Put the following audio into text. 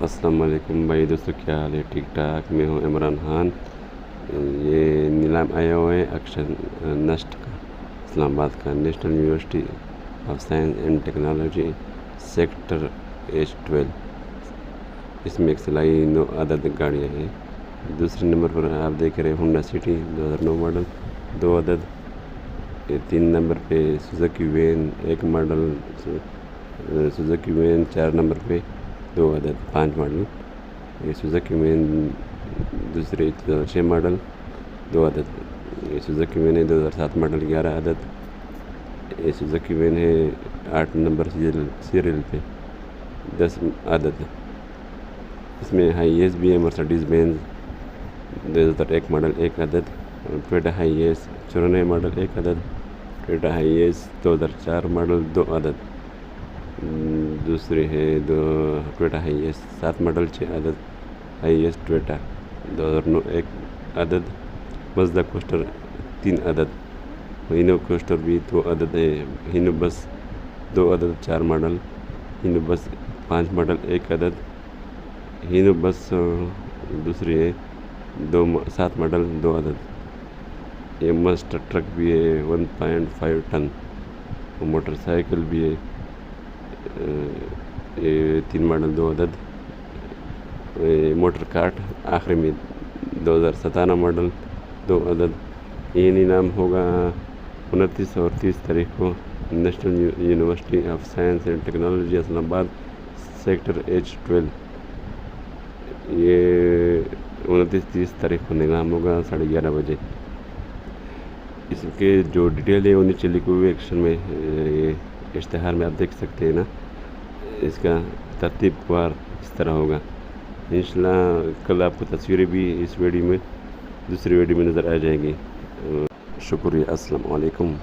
السلام علیکم بھائی دوستوں، کیا حال ہے؟ ٹھیک ٹھاک، میں ہوں عمران خان۔ یہ نیلام آیا ہوا ہے آکشن نسٹ کا، اسلام آباد کا، national university of science and technology, sector H12۔ اس میں ایک سلائی 9 عدد گاڑیاں ہیں۔ دوسرے نمبر پر آپ دیکھ رہے ہیں ہونڈا سٹی 2009 ماڈل 2 عدد۔ 3 نمبر پہ Suzuki when 1 model, Suzuki when 4 number پہ 2 عدد 5 ماڈل۔ یہ سوزوکی وین دوسرے 2006 ماڈل 2 عدد۔ یہ سوزوکی وین ہے 2007 ماڈل 11 عدد۔ یہ سوزوکی وین ہے 8 نمبر سیریل پہ 10 عدد۔ اس میں ہائی ایس بھی ہے، مرسڈیز بینز 2001 ماڈل 1 عدد، ٹویوٹا ہائی ایس 94 ماڈل 1 عدد، ٹویوٹا ہائی ایس 2004 ماڈل 2 عدد۔ دوسرے ہے ٹویوٹا ہائی ایس 7 ماڈل 6 عدد، ہائی ایس ٹویوٹا 2009 1 عدد، مزدا کوسٹر 3 عدد، ہینو کوسٹر بھی 2 عدد ہے، ہینو بس 2 عدد 4 ماڈل، ہینو بس 5 ماڈل 1 عدد، ہینو بس دوسری ہے 7 ماڈل 2 عدد۔ یہ مسٹ ٹرک بھی ہے 1.5 ٹن، موٹر سائیکل بھی ہے، یہ 3 ماڈل 2 عدد۔ موٹر کارٹ آخری میں 2017 ماڈل 2 عدد۔ یہ نیلام ہوگا 29 اور 30 تاریخ کو national university of science and technology Islamabad, sector H12۔ یہ 29-30 تاریخ کو نیلام ہوگا 11:30 بجے۔ اس کے جو ڈیٹیل ہے وہ نیچے لکھے ہوئے ایکشن میں، یہ اشتہار میں آپ دیکھ سکتے ہیں نا۔ اس کا ترتیب وار اس طرح ہوگا۔ انشاءاللہ کل آپ کو تصویریں بھی اس ویڈیو میں، دوسری ویڈیو میں نظر آ جائے گی۔ شکریہ، السلام علیکم۔